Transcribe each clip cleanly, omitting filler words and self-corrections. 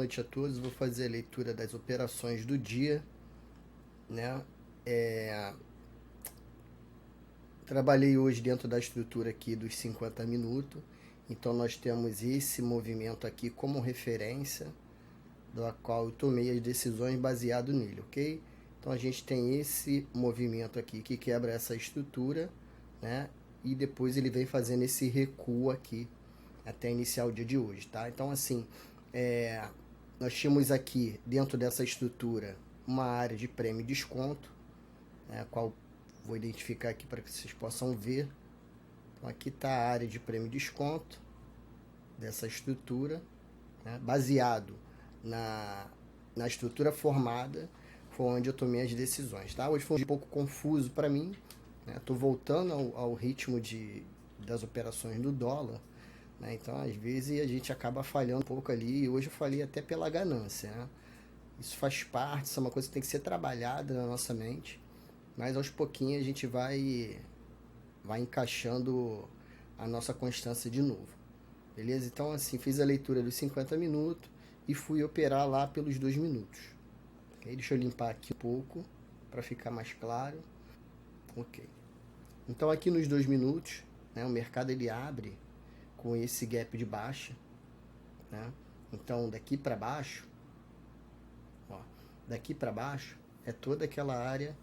noite a todos. Vou fazer a leitura das operações do dia, né? Trabalhei hoje dentro da estrutura aqui dos 50 minutos. Então nós temos esse movimento aqui como referência, do qual eu tomei as decisões baseado nele, ok? Então a gente tem esse movimento aqui que quebra essa estrutura, né? E depois ele vem fazendo esse recuo aqui até iniciar o dia de hoje, tá? Então assim, nós tínhamos aqui dentro dessa estrutura uma área de prêmio e desconto, né, a qual vou identificar aqui para que vocês possam ver. Então aqui está a área de prêmio e desconto dessa estrutura, né, baseado na estrutura formada, foi onde eu tomei as decisões, tá? Hoje foi um pouco confuso para mim, né? Tô voltando ao ritmo das operações do dólar, né? Então às vezes a gente acaba falhando um pouco ali, e hoje eu falei até pela ganância, né? Isso faz parte, isso é uma coisa que tem que ser trabalhada na nossa mente, mas aos pouquinhos a gente vai encaixando a nossa constância de novo. Beleza? Então assim, fiz a leitura dos 50 minutos e fui operar lá pelos 2 minutos. Okay? Deixa eu limpar aqui um pouco para ficar mais claro. Ok. Então aqui nos 2 minutos, né, o mercado ele abre com esse gap de baixa, né? Então daqui para baixo, ó, daqui para baixo é toda aquela área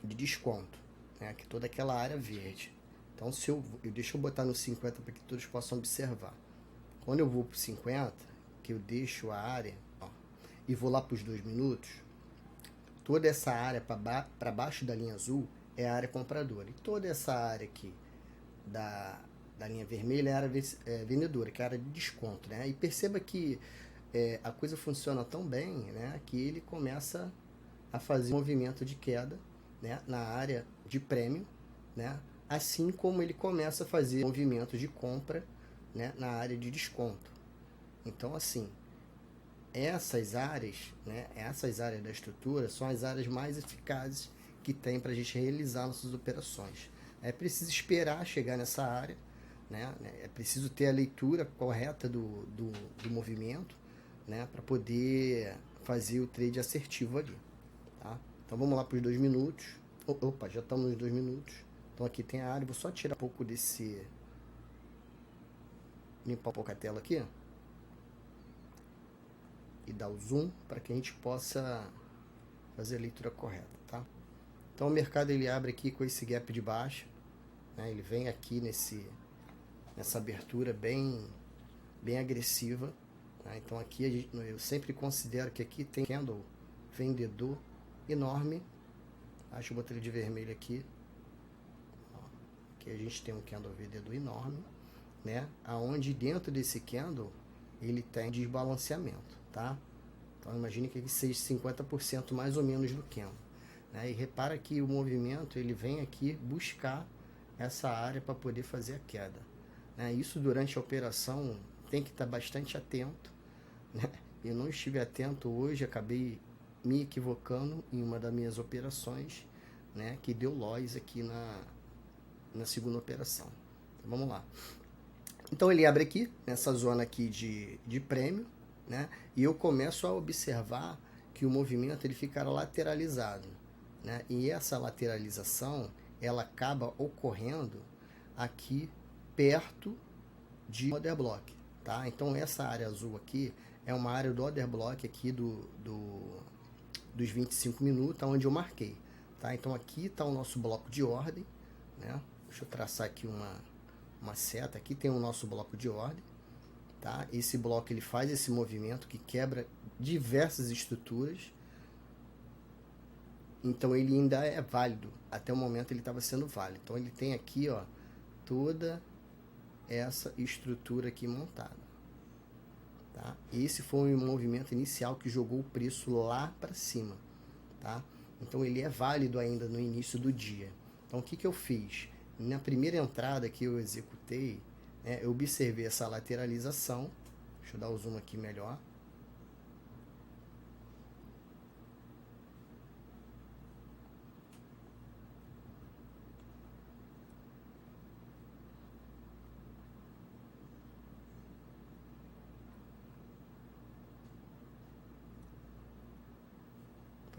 de desconto, né? Aqui toda aquela área verde. Então se deixa eu botar no 50 para que todos possam observar. Quando eu vou para o 50, que eu deixo a área, ó, e vou lá para os 2 minutos, toda essa área para baixo da linha azul é a área compradora. E toda essa área aqui da linha vermelha é a área vendedora, que é a área de desconto, né? E perceba que a coisa funciona tão bem, né, que ele começa a fazer um movimento de queda, né, na área de prêmio, né, assim como ele começa a fazer movimentos de compra, né, na área de desconto. Então assim, essas áreas, né, essas áreas da estrutura são as áreas mais eficazes que tem para a gente realizar nossas operações. É preciso esperar chegar nessa área, né, é preciso ter a leitura correta do movimento, né, para poder fazer o trade assertivo ali. Tá? Então vamos lá para os 2 minutos. Opa, já estamos nos 2 minutos. Então aqui tem a área, vou só tirar um pouco desse... limpar um pouco a tela aqui. E dar o zoom para que a gente possa fazer a leitura correta, tá? Então o mercado ele abre aqui com esse gap de baixa, né? Ele vem aqui nessa abertura bem agressiva, né? Então aqui eu sempre considero que aqui tem candle vendedor enorme. Deixa eu botar ele de vermelho aqui. Aqui a gente tem um candle vendedor enorme, né? Aonde dentro desse candle ele tem desbalanceamento, tá? Então imagine que aqui seja 50% mais ou menos do candle, né? E repara que o movimento ele vem aqui buscar essa área para poder fazer a queda, né? Isso durante a operação tem que estar bastante atento, né? Eu não estive atento hoje, acabei me equivocando em uma das minhas operações, né? Que deu loss aqui na segunda operação. Então, vamos lá. Então ele abre aqui, nessa zona aqui de prêmio, né? E eu começo a observar que o movimento ele fica lateralizado, né? E essa lateralização ela acaba ocorrendo aqui perto de order block, tá? Então essa área azul aqui é uma área do order block aqui dos 25 minutos, onde eu marquei, tá? Então aqui está o nosso bloco de ordem, né? Deixa eu traçar aqui uma seta, aqui tem o nosso bloco de ordem, tá? Esse bloco ele faz esse movimento que quebra diversas estruturas, então ele ainda é válido, até o momento ele estava sendo válido. Então ele tem aqui, ó, toda essa estrutura aqui montada, tá? Esse foi o movimento inicial que jogou o preço lá para cima, tá? Então ele é válido ainda no início do dia. Então o que que eu fiz? Na primeira entrada que eu executei, né, eu observei essa lateralização. Deixa eu dar o zoom aqui melhor.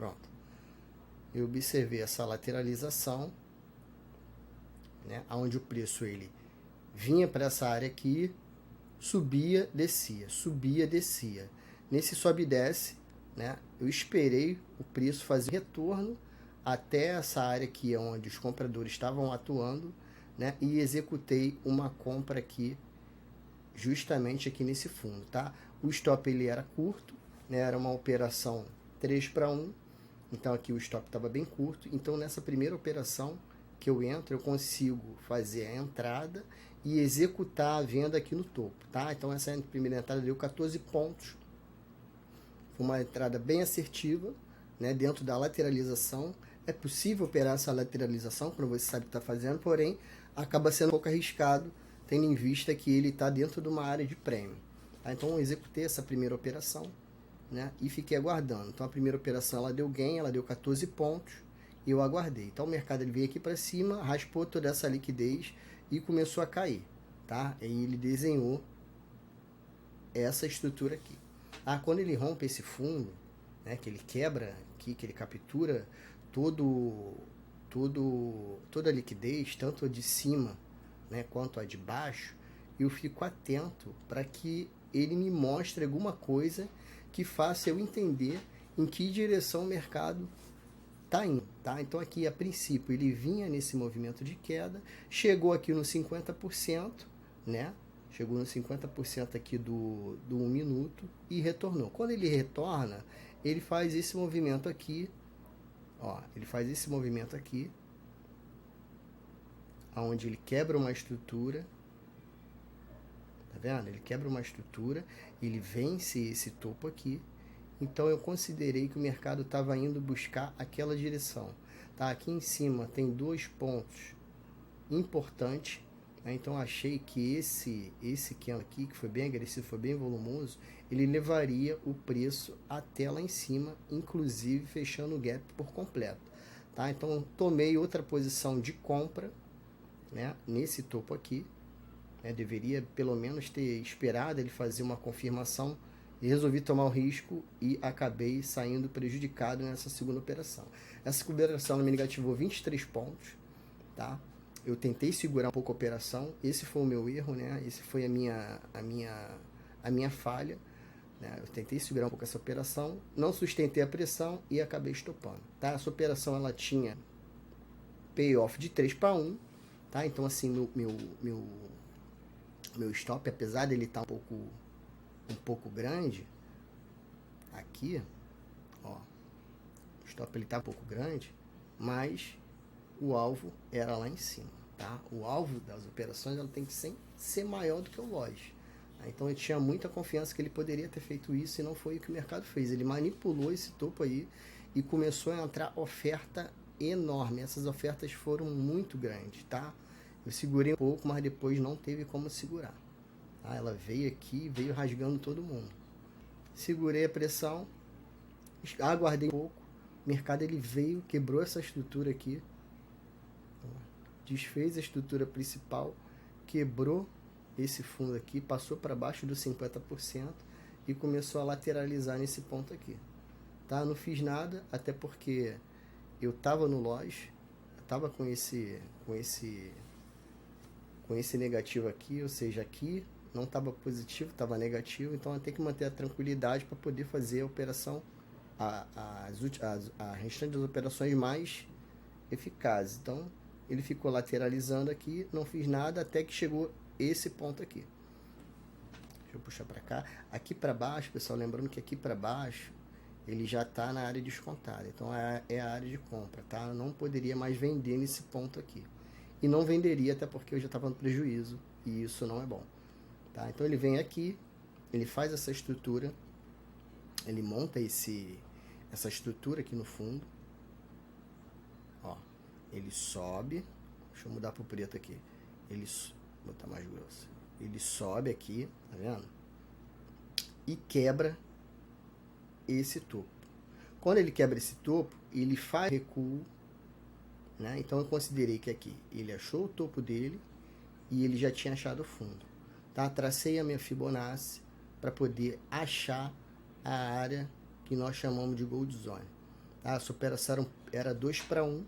Pronto. Eu observei essa lateralização, né, onde o preço ele vinha para essa área aqui, subia, descia. Nesse sobe e desce, né, eu esperei o preço fazer retorno até essa área aqui onde os compradores estavam atuando, né, e executei uma compra aqui, justamente aqui nesse fundo, tá? O stop ele era curto, né, era uma operação 3-1, então aqui o stop estava bem curto, então nessa primeira operação que eu entro, eu consigo fazer a entrada e executar a venda aqui no topo, tá? Então essa primeira entrada deu 14 pontos, foi uma entrada bem assertiva, né, dentro da lateralização. É possível operar essa lateralização quando você sabe o que está fazendo, porém acaba sendo um pouco arriscado, tendo em vista que ele está dentro de uma área de prêmio. Tá? Então eu executei essa primeira operação, né, e fiquei aguardando. Então a primeira operação ela deu gain, ela deu 14 pontos e eu aguardei. Então o mercado ele veio aqui para cima, raspou toda essa liquidez e começou a cair, tá? E ele desenhou essa estrutura aqui. Ah, quando ele rompe esse fundo, né, que ele quebra aqui, que ele captura toda a liquidez, tanto a de cima, né, quanto a de baixo, eu fico atento para que ele me mostre alguma coisa que faça eu entender em que direção o mercado está indo, tá? Então aqui a princípio ele vinha nesse movimento de queda, chegou aqui no 50%, né? Chegou no 50% aqui do 1 minuto e retornou. Quando ele retorna, ele faz esse movimento aqui, ó, ele faz esse movimento aqui, onde ele quebra uma estrutura, tá vendo? Ele quebra uma estrutura, ele vence esse topo aqui. Então eu considerei que o mercado estava indo buscar aquela direção, tá? Aqui em cima tem 2 pontos importantes, né? Então achei que esse candle aqui, que foi bem agressivo, foi bem volumoso, ele levaria o preço até lá em cima, inclusive fechando o gap por completo, tá? Então tomei outra posição de compra, né, nesse topo aqui, né? Deveria pelo menos ter esperado ele fazer uma confirmação e resolvi tomar o risco e acabei saindo prejudicado nessa segunda operação. Essa operação me negativou 23 pontos, tá? Eu tentei segurar um pouco a operação, esse foi o meu erro, né? Esse foi a minha falha, né? Eu tentei segurar um pouco essa operação, não sustentei a pressão e acabei estopando, tá? Essa operação ela tinha payoff de 3-1, tá? Então assim, meu stop, apesar dele estar um pouco grande, aqui, ó, o stop ele tá um pouco grande, mas o alvo era lá em cima, tá? O alvo das operações ela tem que ser maior do que o lote. Então eu tinha muita confiança que ele poderia ter feito isso e não foi o que o mercado fez. Ele manipulou esse topo aí e começou a entrar oferta enorme. Essas ofertas foram muito grandes, tá? Eu segurei um pouco, mas depois não teve como segurar. Tá? Ela veio aqui, veio rasgando todo mundo. Segurei a pressão, aguardei um pouco. O mercado ele veio, quebrou essa estrutura aqui, desfez a estrutura principal, quebrou esse fundo aqui, passou para baixo dos 50% e começou a lateralizar nesse ponto aqui. Tá? Não fiz nada, até porque eu estava no loss, estava com esse negativo aqui, ou seja, aqui não estava positivo, estava negativo, então eu tenho que manter a tranquilidade para poder fazer a operação, a restante das operações mais eficazes. Então ele ficou lateralizando aqui, não fiz nada até que chegou esse ponto aqui. Deixa eu puxar para cá. Aqui para baixo, pessoal, lembrando que aqui para baixo ele já está na área descontada, então é a área de compra, tá? Eu não poderia mais vender nesse ponto aqui. E não venderia, até porque eu já estava no prejuízo, e isso não é bom. Tá? Então ele vem aqui, ele faz essa estrutura, ele monta essa estrutura aqui no fundo. Ó, ele sobe, deixa eu mudar para o preto aqui. Vou botar mais grosso. Ele sobe aqui, tá vendo? E quebra esse topo. Quando ele quebra esse topo, ele faz recuo, né? Então eu considerei que aqui ele achou o topo dele e ele já tinha achado o fundo, tá? Tracei a minha Fibonacci para poder achar a área que nós chamamos de Gold Zone, Tá? Essa operação era 2-1,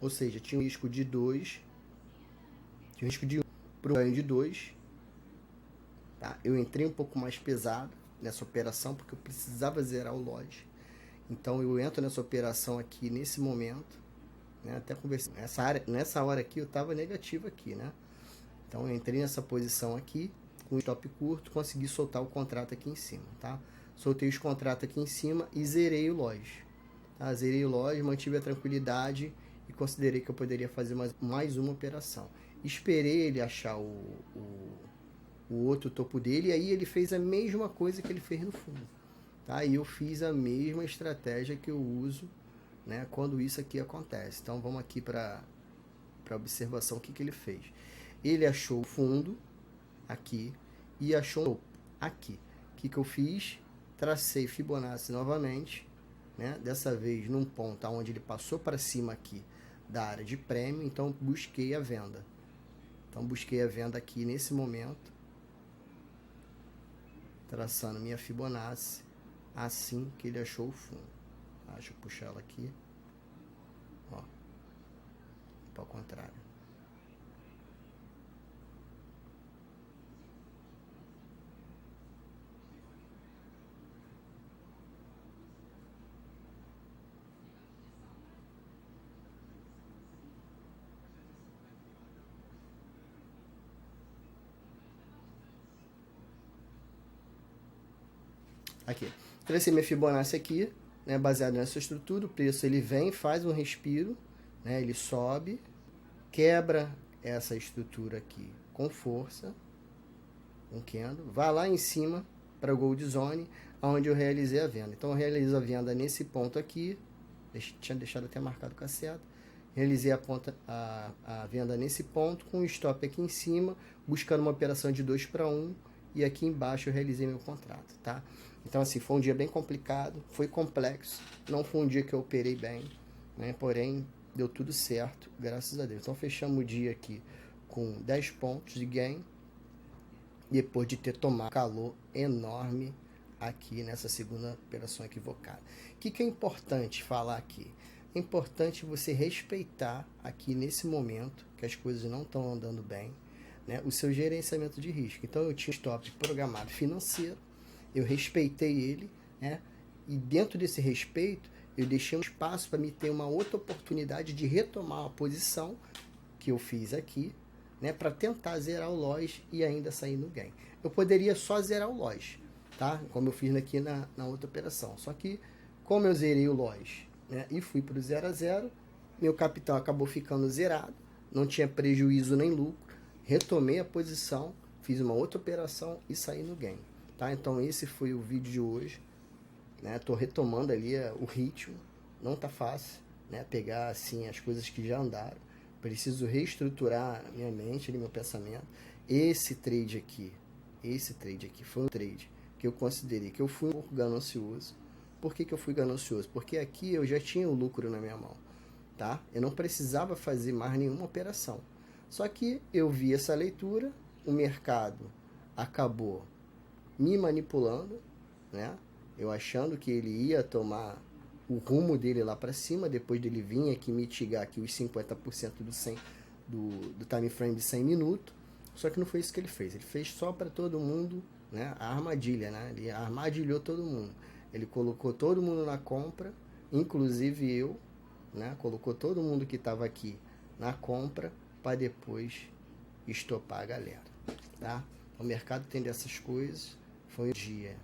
ou seja, tinha um risco de 2, tinha um risco de 1 para um ganho de 2. Tá? Eu entrei um pouco mais pesado nessa operação porque eu precisava zerar o lote. Então eu entro nessa operação aqui nesse momento, né? Até conversei. Nessa hora aqui eu estava negativo aqui, né? Então eu entrei nessa posição aqui com stop curto, consegui soltar o contrato aqui em cima, tá? Soltei os contratos aqui em cima e zerei o lote. Tá? Zerei o lote, mantive a tranquilidade e considerei que eu poderia fazer mais uma operação. Esperei ele achar o outro topo dele, e aí ele fez a mesma coisa que ele fez no fundo. Tá? E eu fiz a mesma estratégia que eu uso, né, quando isso aqui acontece. Então vamos aqui para observação. O que ele fez. Ele achou o fundo aqui e achou o topo aqui. O que eu fiz? Tracei Fibonacci novamente, né, dessa vez num ponto onde ele passou para cima aqui da área de prêmio. Então busquei a venda. Então busquei a venda aqui nesse momento, traçando minha Fibonacci assim que ele achou o fundo. Deixa eu puxar ela aqui, ó, para o contrário. Aqui, tracei minha Fibonacci aqui, né, baseado nessa estrutura. O preço ele vem, faz um respiro, né, ele sobe, quebra essa estrutura aqui com força, um candle, vai lá em cima para o Gold Zone, onde eu realizei a venda. Então eu realizo a venda nesse ponto aqui, tinha deixado até marcado com a seta. Realizei a venda nesse ponto, com o stop aqui em cima, buscando uma operação de 2-1, e aqui embaixo eu realizei meu contrato, tá? Então assim, foi um dia bem complicado, foi complexo, não foi um dia que eu operei bem, né? Porém, deu tudo certo, graças a Deus. Então fechamos o dia aqui com 10 pontos de gain, depois de ter tomado calor enorme aqui nessa segunda operação equivocada. O que é importante falar aqui? É importante você respeitar aqui nesse momento, que as coisas não estão andando bem, né, o seu gerenciamento de risco. Então eu tinha um stop programado financeiro, eu respeitei ele, né, e dentro desse respeito eu deixei um espaço para me ter uma outra oportunidade de retomar a posição que eu fiz aqui, né, para tentar zerar o loss e ainda sair no gain. Eu poderia só zerar o loss, tá? Como eu fiz aqui na outra operação. Só que, como eu zerei o loss, né, e fui para o 0 a 0, meu capital acabou ficando zerado, não tinha prejuízo nem lucro, retomei a posição, fiz uma outra operação e saí no gain. Tá? Então esse foi o vídeo de hoje. Estou retomando ali o ritmo, não tá fácil, né, pegar assim as coisas que já andaram. Preciso reestruturar minha mente, meu pensamento. Esse trade aqui foi um trade que eu considerei que eu fui um pouco ganancioso. Por que eu fui ganancioso? Porque aqui eu já tinha o lucro na minha mão, tá? Eu não precisava fazer mais nenhuma operação. Só que eu vi essa leitura, o mercado acabou me manipulando, né? Eu achando que ele ia tomar o rumo dele lá para cima, depois dele vir aqui mitigar aqui os 50% do time frame de 100 minutos. Só que não foi isso que ele fez. Ele fez só para todo mundo, né, a armadilha, né? Ele armadilhou todo mundo. Ele colocou todo mundo na compra, inclusive eu, né? Colocou todo mundo que estava aqui na compra para depois estopar a galera, tá? O mercado tem dessas coisas. Foi um dia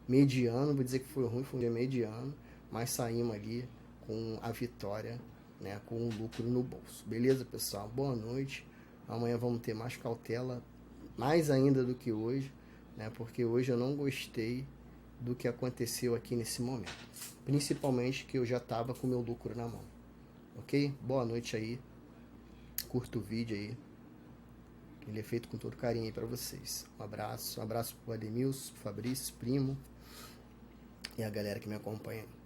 mediano, vou dizer que foi ruim, foi um dia mediano, mas saímos ali com a vitória, né, com o lucro no bolso. Beleza, pessoal? Boa noite. Amanhã vamos ter mais cautela, mais ainda do que hoje, né, porque hoje eu não gostei do que aconteceu aqui nesse momento. Principalmente que eu já estava com o meu lucro na mão. Ok? Boa noite aí. Curta o vídeo aí. Ele é feito com todo carinho aí para vocês. Um abraço pro Ademilson, pro Fabrício, primo, e a galera que me acompanha aí.